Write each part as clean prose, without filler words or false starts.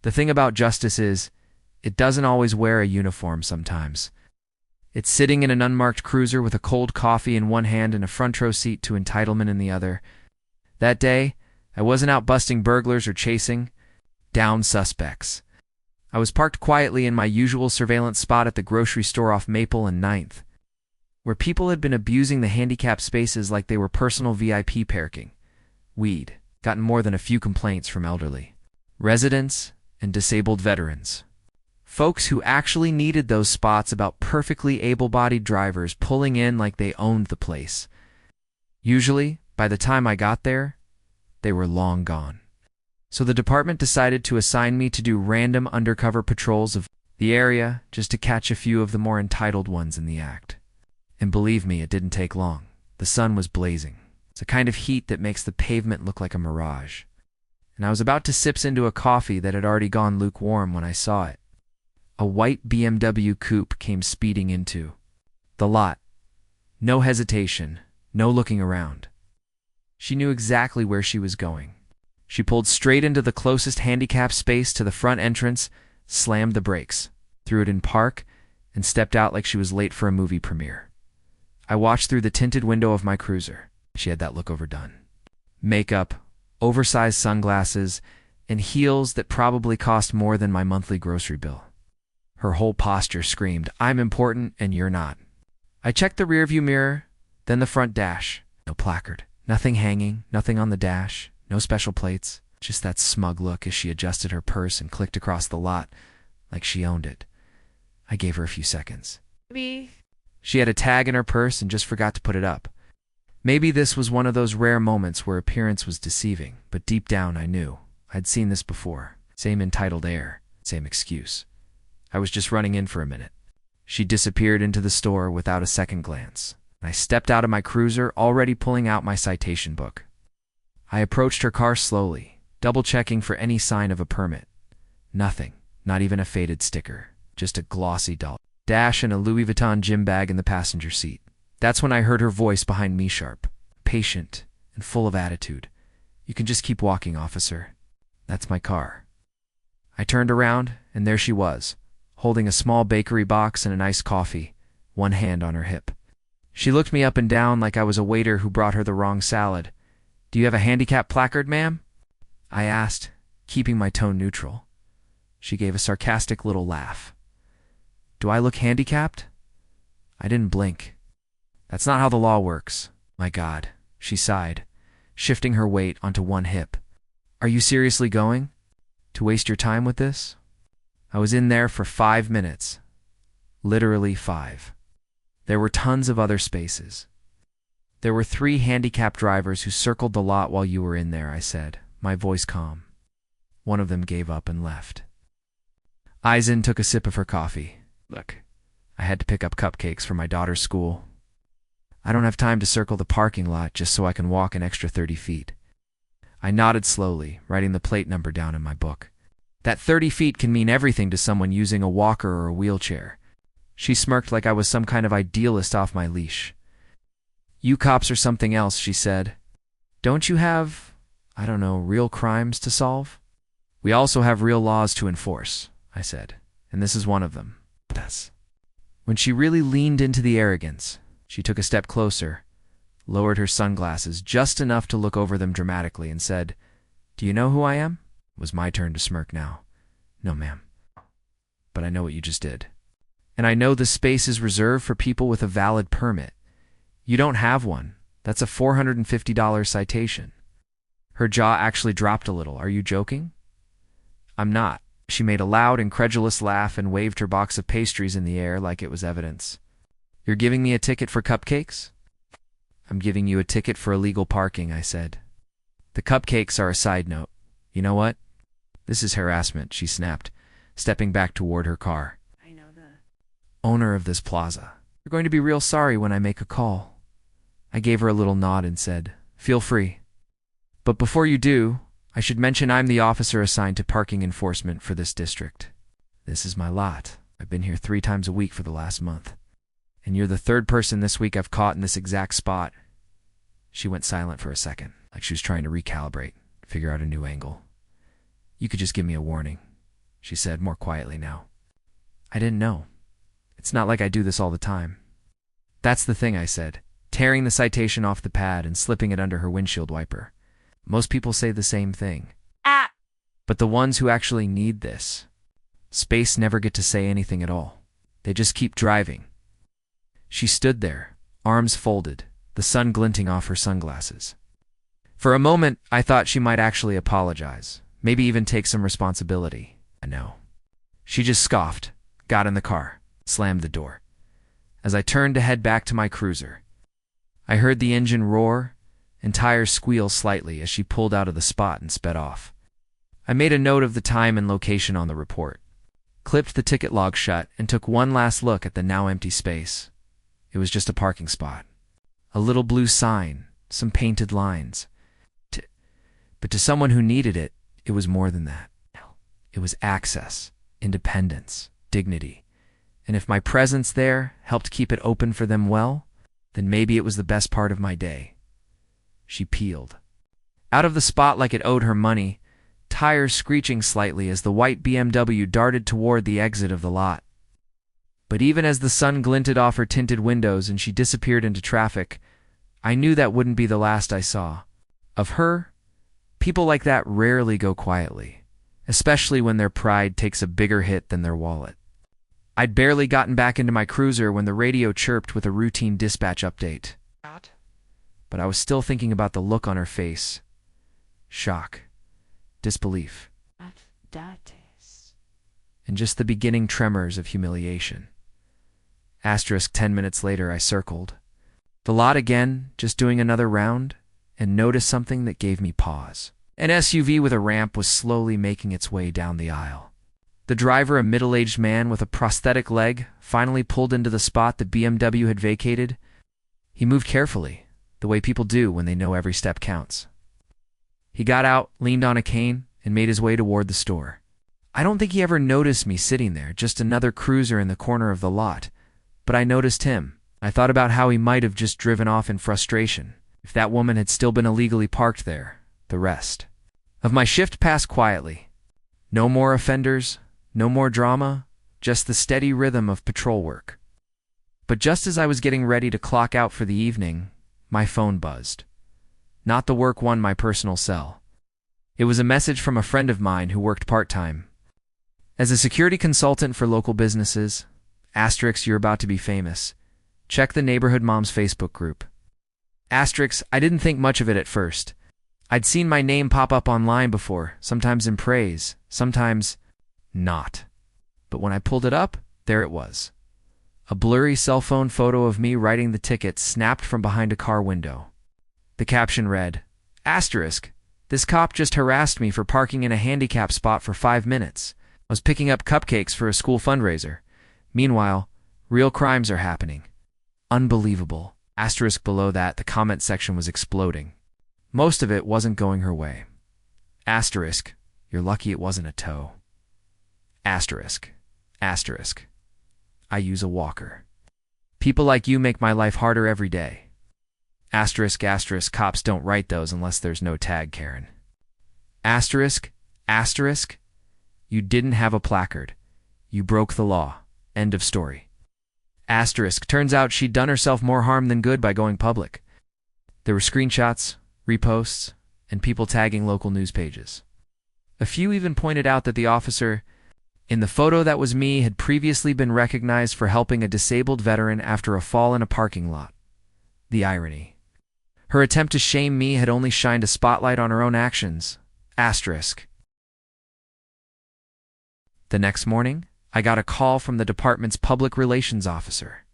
The thing about justice is, it doesn't always wear a uniform sometimes. It's sitting in an unmarked cruiser with a cold coffee in one hand and a front row seat to entitlement in the other. That day, I wasn't out busting burglars or chasing down suspects. I was parked quietly in my usual surveillance spot at the grocery store off Maple and Ninth, where people had been abusing the handicapped spaces like they were personal VIP parking. We'd gotten more than a few complaints from elderly residents and disabled veterans. Folks who actually needed those spots about perfectly able-bodied drivers pulling in like they owned the place. Usually, by the time I got there, they were long gone. So the department decided to assign me to do random undercover patrols of the area just to catch a few of the more entitled ones in the act. And believe me, it didn't take long. The sun was blazing. It's a kind of heat that makes the pavement look like a mirage. And I was about to sip into a coffee that had already gone lukewarm when I saw it. A white BMW coupe came speeding into the lot. No hesitation, no looking around. She knew exactly where she was going. She pulled straight into the closest handicapped space to the front entrance, slammed the brakes, threw it in park, and stepped out like she was late for a movie premiere. I watched through the tinted window of my cruiser. She had that look overdone. Makeup, oversized sunglasses, and heels that probably cost more than my monthly grocery bill. Her whole posture screamed, "I'm important and you're not." I checked the rearview mirror, then the front dash. No placard. Nothing hanging, nothing on the dash, no special plates. Just that smug look as she adjusted her purse and clicked across the lot like she owned it. I gave her a few seconds. Maybe. She had a tag in her purse and just forgot to put it up. Maybe this was one of those rare moments where appearance was deceiving, but deep down I knew. I'd seen this before. Same entitled air, same excuse. I was just running in for a minute. She disappeared into the store without a second glance. I stepped out of my cruiser, already pulling out my citation book. I approached her car slowly, double-checking for any sign of a permit. Nothing, not even a faded sticker, just a glossy dash and a Louis Vuitton gym bag in the passenger seat. That's when I heard her voice behind me, sharp, patient, and full of attitude. "You can just keep walking, officer. That's my car." I turned around, and there she was, holding a small bakery box and an iced coffee, one hand on her hip. She looked me up and down like I was a waiter who brought her the wrong salad. "Do you have a handicap placard, ma'am?" I asked, keeping my tone neutral. She gave a sarcastic little laugh. "Do I look handicapped?" I didn't blink. "That's not how the law works." "My God," she sighed, shifting her weight onto one hip. "Are you seriously going? To waste your time with this?" I was in there for 5 minutes. Literally 5. There were tons of other spaces. "There were 3 handicapped drivers who circled the lot while you were in there," I said, my voice calm. One of them gave up and left. Eisen took a sip of her coffee. "Look, I had to pick up cupcakes for my daughter's school. I don't have time to circle the parking lot just so I can walk an extra 30 feet. I nodded slowly, writing the plate number down in my book. That 30 feet can mean everything to someone using a walker or a wheelchair. She smirked like I was some kind of idealist off my leash. "You cops are something else," she said. "Don't you have, I don't know, real crimes to solve?" "We also have real laws to enforce," I said, "and this is one of them." When she really leaned into the arrogance, she took a step closer, lowered her sunglasses just enough to look over them dramatically, and said, "Do you know who I am?" It was my turn to smirk now. "No, ma'am. But I know what you just did. And I know the space is reserved for people with a valid permit. You don't have one. That's a $450 citation." Her jaw actually dropped a little. "Are you joking?" "I'm not." She made a loud, incredulous laugh and waved her box of pastries in the air like it was evidence. "You're giving me a ticket for cupcakes?" "I'm giving you a ticket for illegal parking," I said. "The cupcakes are a side note. You know what? This is harassment," she snapped, stepping back toward her car. I know the "Owner of this plaza. You're going to be real sorry when I make a call." I gave her a little nod and said, "Feel free. But before you do, I should mention I'm the officer assigned to parking enforcement for this district. This is my lot. I've been here 3 times a week for the last month. And you're the 3rd person this week I've caught in this exact spot." She went silent for a second, like she was trying to recalibrate, figure out a new angle. "You could just give me a warning. she said more quietly now. I didn't know. It's not like I do this all the time. That's the thing, I said, tearing the citation off the pad and slipping it under her windshield wiper. Most people say the same thing. But the ones who actually need this space never get to say anything at all. They just keep driving. She stood there, arms folded, the sun glinting off her sunglasses. For a moment, I thought she might actually apologize, maybe even take some responsibility. No. She just scoffed, got in the car, slammed the door. As I turned to head back to my cruiser, I heard the engine roar and tires squeal slightly as she pulled out of the spot and sped off. I made a note of the time and location on the report, clipped the ticket log shut, and took one last look at the now empty space. It was just a parking spot. A little blue sign, some painted lines. But to someone who needed it, it was more than that. It was access, independence, dignity. And if my presence there helped keep it open for them, well, then maybe it was the best part of my day. She peeled out of the spot like it owed her money, tires screeching slightly as the white BMW darted toward the exit of the lot. But even as the sun glinted off her tinted windows and she disappeared into traffic, I knew that wouldn't be the last I saw. Of her, people like that rarely go quietly, especially when their pride takes a bigger hit than their wallet. I'd barely gotten back into my cruiser when the radio chirped with a routine dispatch update. But I was still thinking about the look on her face. Shock. Disbelief. And just the beginning tremors of humiliation. 10 minutes later, I circled the lot again, just doing another round, and noticed something that gave me pause. An SUV with a ramp was slowly making its way down the aisle. The driver, a middle-aged man with a prosthetic leg, finally pulled into the spot the BMW had vacated. He moved carefully, the way people do when they know every step counts. He got out, leaned on a cane, and made his way toward the store. I don't think he ever noticed me sitting there, just another cruiser in the corner of the lot. But I noticed him. I thought about how he might have just driven off in frustration. If that woman had still been illegally parked there, the rest of my shift passed quietly. No more offenders, no more drama, just the steady rhythm of patrol work. But just as I was getting ready to clock out for the evening, my phone buzzed. Not the work one, my personal cell. It was a message from a friend of mine who worked part-time as a security consultant for local businesses. You're about to be famous. Check the Neighborhood Moms Facebook group. I didn't think much of it at first. I'd seen my name pop up online before, sometimes in praise, sometimes not. But when I pulled it up, there it was. A blurry cell phone photo of me writing the ticket snapped from behind a car window. The caption read, "This cop just harassed me for parking in a handicapped spot for 5 minutes. I was picking up cupcakes for a school fundraiser. Meanwhile, real crimes are happening. Unbelievable." Below that, the comment section was exploding. Most of it wasn't going her way. You're lucky it wasn't a tow. I use a walker. People like you make my life harder every day. Cops don't write those unless there's no tag, Karen. You didn't have a placard. You broke the law. End of story. Turns out she'd done herself more harm than good by going public. There were screenshots, reposts, and people tagging local news pages. A few even pointed out that the officer in the photo that was me had previously been recognized for helping a disabled veteran after a fall in a parking lot. The irony. Her attempt to shame me had only shined a spotlight on her own actions. The next morning, I got a call from the department's public relations officer.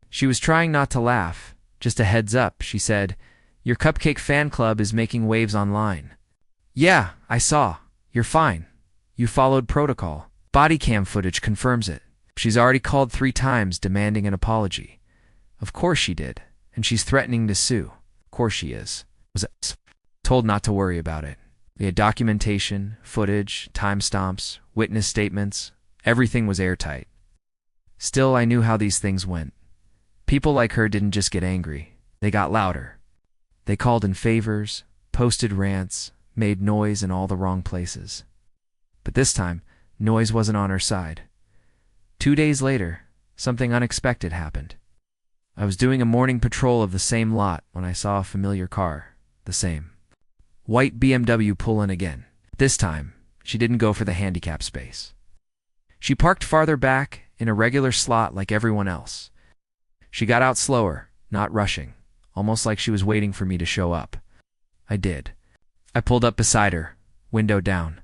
She was trying not to laugh. Just a heads up, she said, "Your cupcake fan club is making waves online." "Yeah, I saw. You're fine. You followed protocol. Body cam footage confirms it. She's already called 3 times demanding an apology." Of course she did, and she's threatening to sue. Of course she is. Was told not to worry about it. We had documentation, footage, timestamps, witness statements. Everything was airtight. Still, I knew how these things went. People like her didn't just get angry. They got louder. They called in favors, posted rants, made noise in all the wrong places. But this time, Noise wasn't on her side. 2 days later, something unexpected happened. I was doing a morning patrol of the same lot when I saw a familiar car. The same white BMW pull in again. This time, she didn't go for the handicap space. She parked farther back in a regular slot like everyone else. She got out slower, not rushing, almost like she was waiting for me to show up. I did. I pulled up beside her, window down.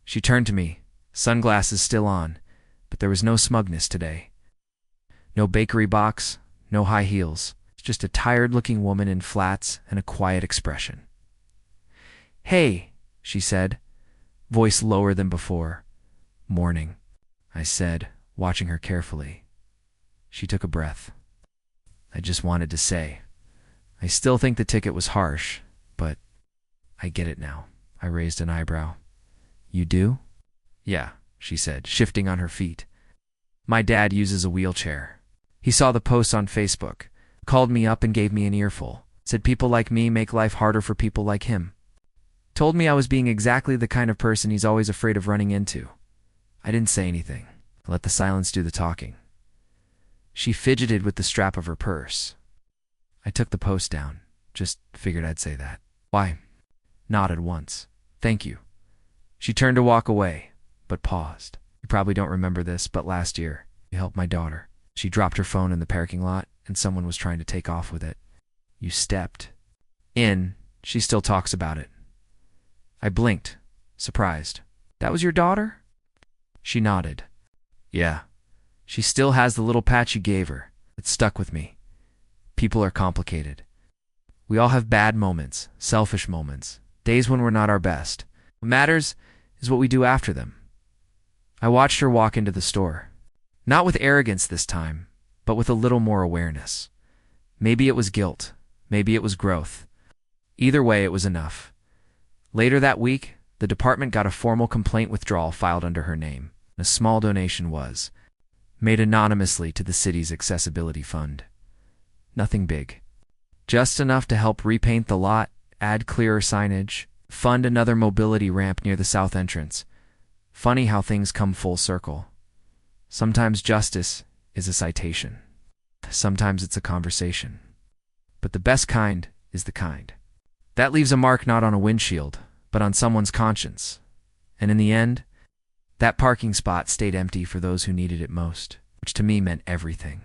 She turned to me, sunglasses still on, but there was no smugness today. No bakery box, no high heels, just a tired-looking woman in flats and a quiet expression. "Hey," she said, voice lower than before. "Morning," I said, watching her carefully. She took a breath. I just wanted to say, I still think the ticket was harsh, but I get it now. I raised an eyebrow. "You do?" "Yeah," she said, shifting on her feet. "My dad uses a wheelchair. He saw the post on Facebook, called me up and gave me an earful. Said people like me make life harder for people like him. Told me I was being exactly the kind of person he's always afraid of running into." I didn't say anything. I let the silence do the talking. She fidgeted with the strap of her purse. I took the post down. Just figured I'd say that. "Why?" Nodded once. "Thank you." She turned to walk away, but paused. "You probably don't remember this, but last year, you helped my daughter. She dropped her phone in the parking lot, and someone was trying to take off with it. You stepped in. She still talks about it." I blinked, surprised. "That was your daughter?" She nodded. "Yeah. She still has the little patch you gave her. It stuck with me. People are complicated. We all have bad moments, selfish moments, days when we're not our best. What matters is what we do after them." I watched her walk into the store. Not with arrogance this time, but with a little more awareness. Maybe it was guilt. Maybe it was growth. Either way, it was enough. Later that week, the department got a formal complaint withdrawal filed under her name. A small donation was made anonymously to the city's accessibility fund. Nothing big. Just enough to help repaint the lot, add clearer signage, fund another mobility ramp near the south entrance. Funny how things come full circle. Sometimes justice is a citation. Sometimes it's a conversation. But the best kind is the kind that leaves a mark not on a windshield, but on someone's conscience. And in the end, that parking spot stayed empty for those who needed it most, which to me meant everything.